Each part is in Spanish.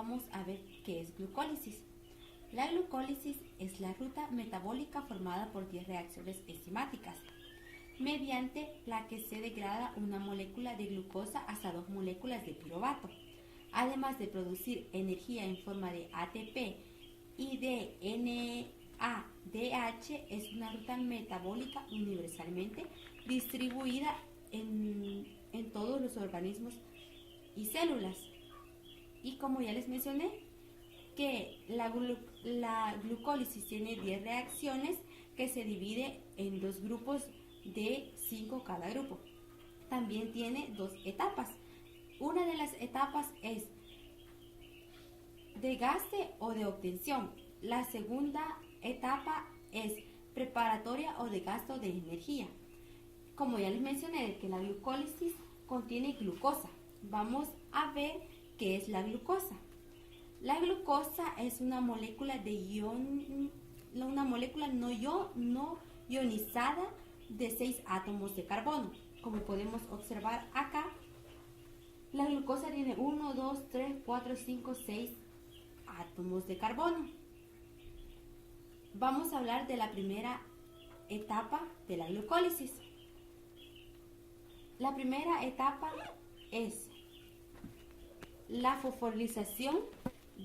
vamos a ver qué es glucólisis. La glucólisis es la ruta metabólica formada por 10 reacciones enzimáticas, mediante la que se degrada una molécula de glucosa hasta 2 moléculas de piruvato. Además de producir energía en forma de ATP y de NADH, es una ruta metabólica universalmente distribuida en todos los organismos y células. Y como ya les mencioné, que la glucólisis tiene 10 reacciones que se divide en 2 grupos de 5 cada grupo. También tiene 2 etapas. Una de las etapas es de gaste o de obtención. La segunda etapa es preparatoria o de gasto de energía. Como ya les mencioné, que la glucólisis contiene glucosa. Vamos a ver qué es la glucosa. La glucosa es una molécula no ionizada de 6 átomos de carbono. Como podemos observar acá, la glucosa tiene 1, 2, 3, 4, 5, 6 átomos de carbono. Vamos a hablar de la primera etapa de la glucólisis. La primera etapa es la fosforilación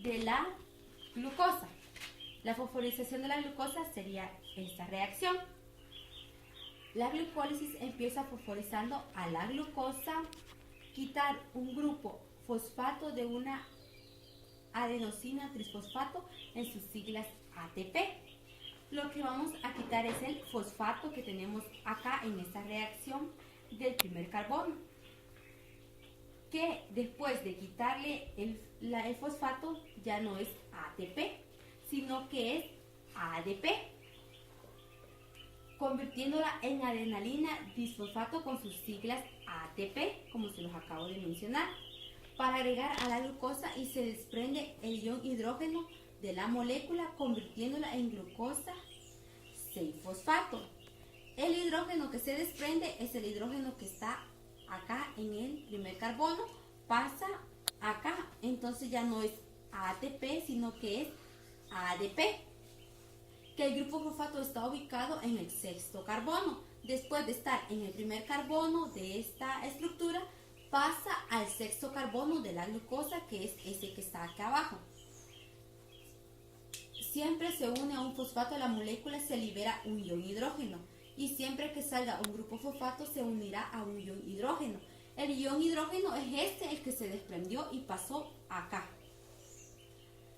de la glucosa. La fosforilación de la glucosa sería esta reacción. La glucólisis empieza fosforizando a la glucosa, quitar un grupo fosfato de una adenosina trisfosfato en sus siglas ATP. Lo que vamos a quitar es el fosfato que tenemos acá en esta reacción del primer carbono, que después de quitarle el fosfato ya no es ATP, sino que es ADP, convirtiéndola en adenalina disfosfato con sus siglas ATP, como se los acabo de mencionar, para agregar a la glucosa, y se desprende el ion hidrógeno de la molécula, convirtiéndola en glucosa 6-fosfato. El hidrógeno que se desprende es el hidrógeno que está acá en el primer carbono, pasa acá, entonces ya no es ATP, sino que es ADP, que el grupo fosfato está ubicado en el 6º carbono. Después de estar en el primer carbono de esta estructura, pasa al 6º carbono de la glucosa, que es ese que está acá abajo. Siempre se une a un fosfato a la molécula, se libera un ion hidrógeno, y siempre que salga un grupo fosfato se unirá a un ion hidrógeno. El ion hidrógeno es el que se desprendió y pasó acá.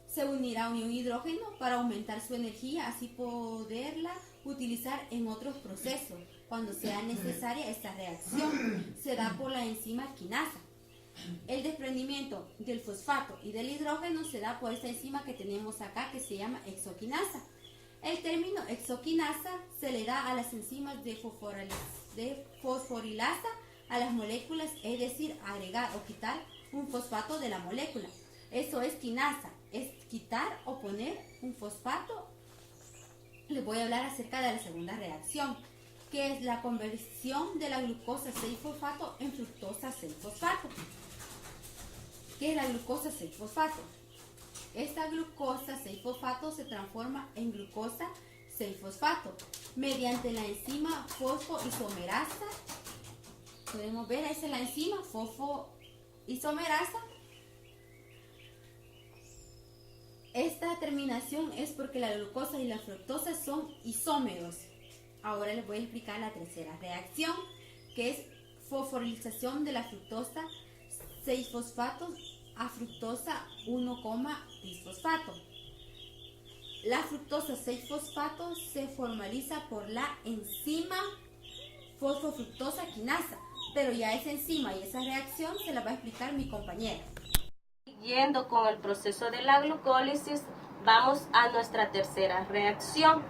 Se unirá a un ion hidrógeno para aumentar su energía, así poderla utilizar en otros procesos cuando sea necesaria esta reacción. Se da por la enzima quinasa. El desprendimiento del fosfato y del hidrógeno se da por esta enzima que tenemos acá, que se llama hexoquinasa. El término hexoquinasa se le da a las enzimas de fosforilasa a las moléculas, es decir, agregar o quitar un fosfato de la molécula. Eso es quinasa, es quitar o poner un fosfato. Les voy a hablar acerca de la segunda reacción, que es la conversión de la glucosa 6-fosfato en fructosa 6-fosfato. ¿Qué es la glucosa 6-fosfato? Esta glucosa 6-fosfato se transforma en glucosa 6-fosfato mediante la enzima fosfoisomerasa. Podemos ver, esa es la enzima fosfoisomerasa. Esta terminación es porque la glucosa y la fructosa son isómeros. Ahora les voy a explicar la tercera reacción, que es fosforilación de la fructosa 6-fosfato a fructosa 1,disfosfato. La fructosa 6-fosfato se formaliza por la enzima fosfofructosa quinasa, pero ya esa enzima y esa reacción se la va a explicar mi compañera. Siguiendo con el proceso de la glucólisis, vamos a nuestra tercera reacción.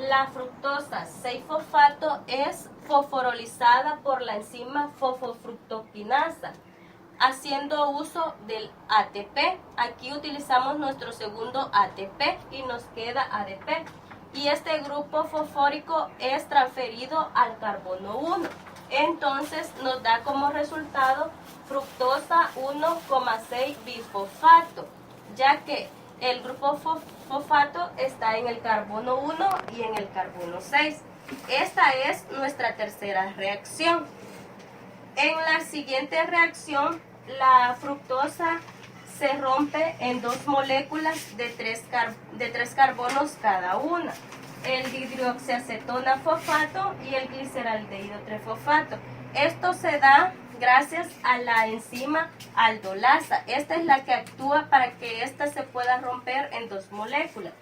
La fructosa 6-fosfato es fosforilizada por la enzima fosfofructoquinasa, haciendo uso del ATP. Aquí utilizamos nuestro segundo ATP y nos queda ADP. Y este grupo fosfórico es transferido al carbono 1. Entonces nos da como resultado fructosa 1,6 bifosfato, ya que el grupo fosfato está en el carbono 1 y en el carbono 6. Esta es nuestra tercera reacción. En la siguiente reacción, la fructosa se rompe en dos moléculas de tres carbonos cada una, el dihidroxiacetona fosfato y el gliceraldehído 3-fosfato. Esto se da gracias a la enzima aldolasa. Esta es la que actúa para que ésta se pueda romper en dos moléculas.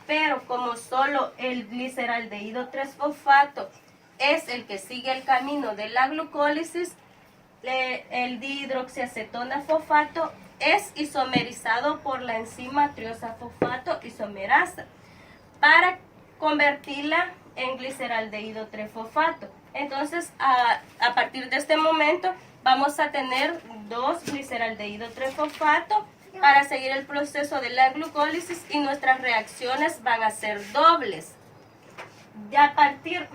Pero como solo el gliceraldehído 3-fosfato es el que sigue el camino de la glucólisis, el dihidroxiacetona fosfato es isomerizado por la enzima triosafosfato isomerasa para convertirla en gliceraldehído 3-fosfato. Entonces, a partir de este momento, vamos a tener dos gliceraldehído 3-fosfato para seguir el proceso de la glucólisis y nuestras reacciones van a ser dobles. A partir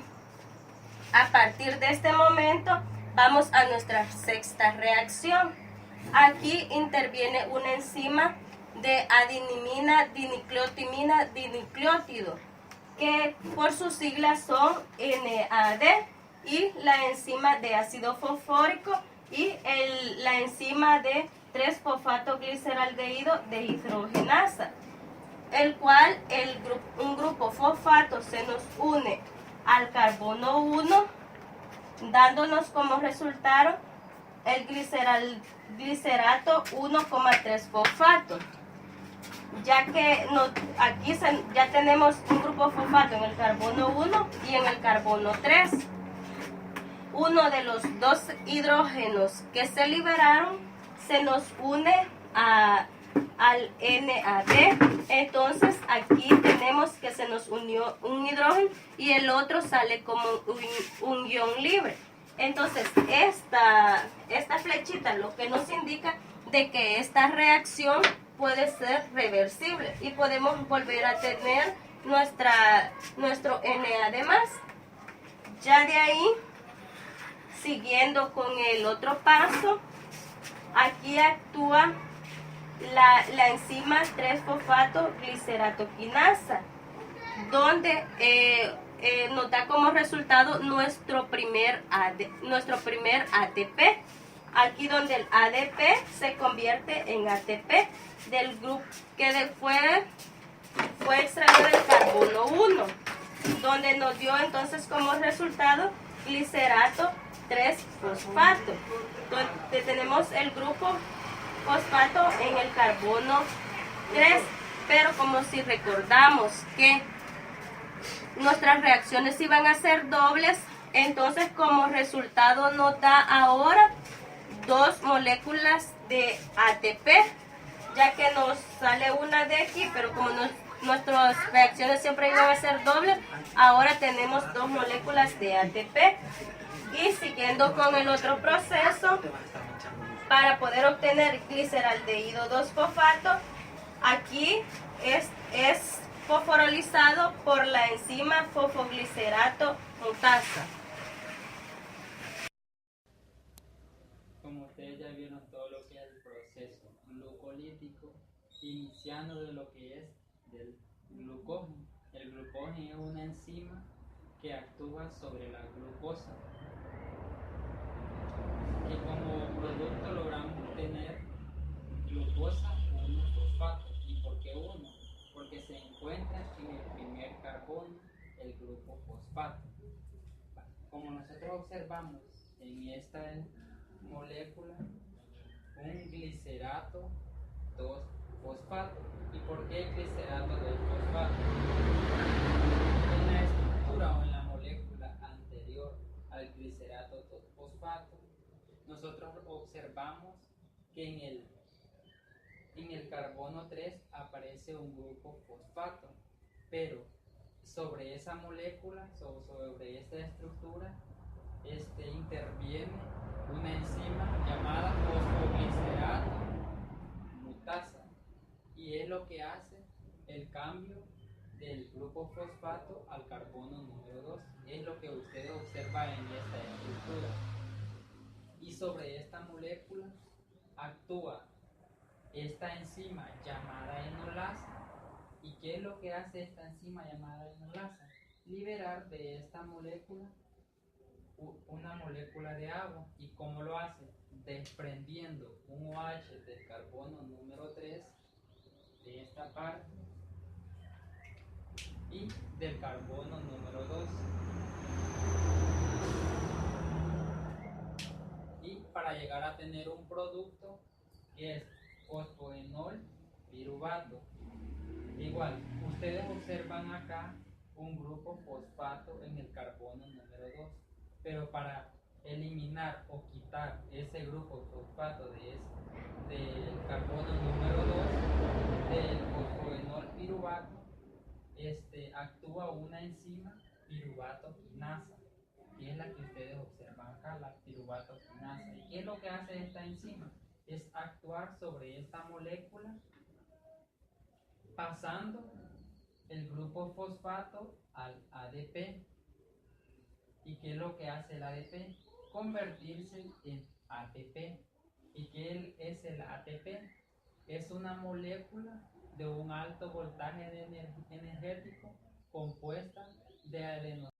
de este momento, vamos a nuestra sexta reacción. Aquí interviene una enzima de adenimina dinucleotimina dinucleótido, que por sus siglas son NAD, y la enzima de ácido fosfórico y la enzima de 3-fosfato-gliceraldehído deshidrogenasa, el cual un grupo fosfato se nos une al carbono 1, dándonos como resultado el glicerato 1,3-fosfato, ya que aquí ya tenemos un grupo fosfato en el carbono 1 y en el carbono 3. Uno de los dos hidrógenos que se liberaron se nos une al NAD. Entonces aquí tenemos que se nos unió un hidrógeno y el otro sale como un ion libre. Entonces esta flechita lo que nos indica de que esta reacción puede ser reversible y podemos volver a tener nuestro NAD+. Ya de ahí, siguiendo con el otro paso, aquí actúa la enzima 3-fosfato-gliceratoquinasa, donde nos da como resultado nuestro primer ATP. Aquí donde el ADP se convierte en ATP del grupo que fue extraído del carbono 1, donde nos dio entonces como resultado glicerato 3-fosfato, donde tenemos el grupo fosfato en el carbono 3, pero como si recordamos que nuestras reacciones iban a ser dobles, entonces como resultado nos da ahora dos moléculas de ATP, ya que nos sale una de aquí, pero como nuestras reacciones siempre iban a ser dobles, ahora tenemos dos moléculas de ATP. Y siguiendo con el otro proceso, para poder obtener gliceraldehído 2-fosfato, aquí es fosforolizado por la enzima fosfoglicerato mutasa. Como ustedes ya vieron todo lo que es el proceso glucolítico, iniciando de lo que es del glucógeno. El glucógeno es una enzima que actúa sobre la glucosa, y como producto logramos obtener glucosa 1-fosfato. ¿Y por qué 1? Porque se encuentra en el primer carbono el grupo fosfato. Como nosotros observamos en esta molécula, un glicerato 2-fosfato. ¿Y por qué glicerato 2-fosfato? En la estructura o en la molécula anterior al glicerato 2-fosfato, nosotros observamos que en el carbono 3 aparece un grupo fosfato, pero sobre esa molécula, sobre esta estructura, interviene una enzima llamada fosfoglicerato mutasa, y es lo que hace el cambio del grupo fosfato al carbono número 2. es lo que ustedes observan en esta estructura. Y sobre esta molécula actúa esta enzima llamada enolasa. ¿Y qué es lo que hace esta enzima llamada enolasa? Liberar de esta molécula una molécula de agua. ¿Y cómo lo hace? Desprendiendo un OH del carbono número 3 de esta parte y del carbono número 2. Y para llegar a tener un producto que es fosfoenol piruvato. Igual, ustedes observan acá un grupo fosfato en el carbono número 2, pero para eliminar o quitar ese grupo fosfato del carbono número 2 del fosfoenol piruvato, actúa una enzima piruvato quinasa, que es la que ustedes observan acá, la piruvato quinasa. ¿Y qué es lo que hace esta enzima? Es actuar sobre esta molécula pasando el grupo fosfato al ADP. ¿Y qué es lo que hace el ADP? Convertirse en ATP. ¿Y qué es el ATP? Es una molécula de un alto voltaje energético compuesta de